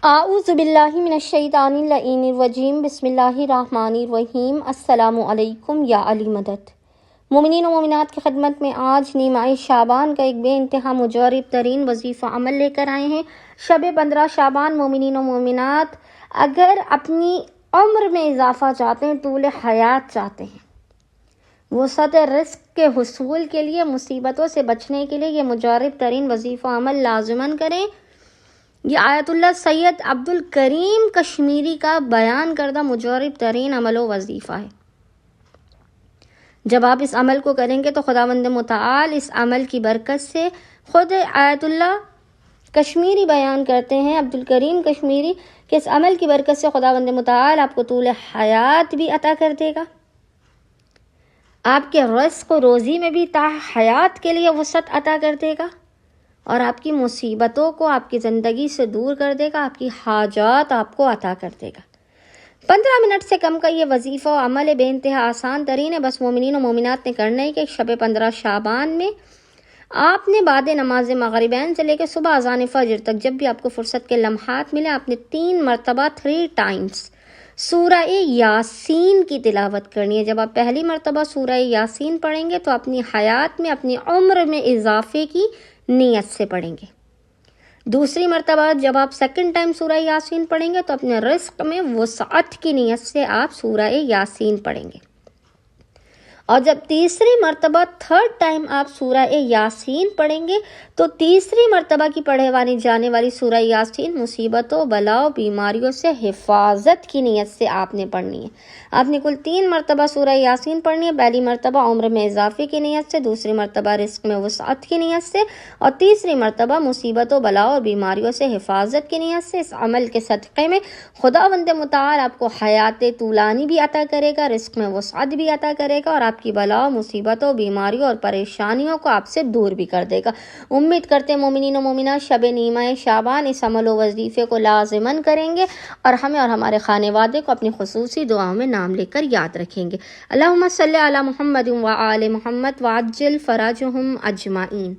اعوذ باللہ من الشیطان اللعین الرجیم، بسم اللہ الرحمن الرحیم۔ السلام علیکم یا علی مدد۔ مومنین و مومنات کی خدمت میں آج نیمہ شعبان کا ایک بے انتہا مجرب ترین وظیفہ عمل لے کر آئے ہیں۔ شب 15 شعبان مومنین و مومنات اگر اپنی عمر میں اضافہ چاہتے ہیں، طول حیات چاہتے ہیں، وسعت رزق کے حصول کے لیے، مصیبتوں سے بچنے کے لیے یہ مجرب ترین وظیفہ عمل لازماً کریں۔ یہ آیت اللہ سید عبد الکریم کشمیری کا بیان کردہ مجرب ترین عمل و وظیفہ ہے۔ جب آپ اس عمل کو کریں گے تو خداوند متعال اس عمل کی برکت سے، خود آیت اللہ کشمیری بیان کرتے ہیں، عبد الکریم کشمیری، کہ اس عمل کی برکت سے خداوند متعال آپ کو طول حیات بھی عطا کر دے گا، آپ کے رزق و روزی میں بھی تا حیات کے لیے وسعت عطا کر دے گا، اور آپ کی مصیبتوں کو آپ کی زندگی سے دور کر دے گا، آپ کی حاجات آپ کو عطا کر دے گا۔ 15 منٹ سے کم کا یہ وظیفہ و عمل بے انتہا آسان ترین ہے۔ بس مومنین و مومنات نے کرنا ہے کہ شب 15 شعبان میں آپ نے بعد نماز مغربین سے لے کے صبح اذان فجر تک جب بھی آپ کو فرصت کے لمحات ملے، آپ نے 3 مرتبہ 3 ٹائمز سورہ یاسین کی تلاوت کرنی ہے۔ جب آپ پہلی مرتبہ سورہ یاسین پڑھیں گے تو اپنی حیات میں، اپنی عمر میں اضافے کی نیت سے پڑھیں گے۔ دوسری مرتبہ جب آپ سیکنڈ ٹائم سورہ یاسین پڑھیں گے تو اپنے رزق میں وسعت کی نیت سے آپ سورہ یاسین پڑھیں گے، اور جب تیسری مرتبہ تھرڈ ٹائم آپ سورہ یاسین پڑھیں گے تو تیسری مرتبہ کی پڑھے جانے والی سورہ یاسین مصیبتوں، بلاؤں، بیماریوں سے حفاظت کی نیت سے آپ نے پڑھنی ہے۔ آپ نے کل 3 مرتبہ سورہ یاسین پڑھنی ہے، پہلی مرتبہ عمر میں اضافے کی نیت سے، دوسری مرتبہ رزق میں وسعت کی نیت سے، اور تیسری مرتبہ مصیبتوں، بلاؤں اور بیماریوں سے حفاظت کی نیت سے۔ اس عمل کے صدقے میں خداوند متعال آپ کو حیات طولانی بھی عطا کرے گا، رزق میں وسعت بھی عطا کرے گا، اور آپ کی بلاؤں، مصیبتوں، بیماریوں اور پریشانیوں کو آپ سے دور بھی کر دے گا۔ امید کرتے ہیں مومنین و مومنات شب نیمہ شعبان اس عمل و وظیفے کو لازماً کریں گے، اور ہمیں اور ہمارے خانوادے کو اپنی خصوصی دعاؤں میں نام لے کر یاد رکھیں گے۔ اللہم صلی علی محمد و آل محمد وعجل فرجہم اجمعین۔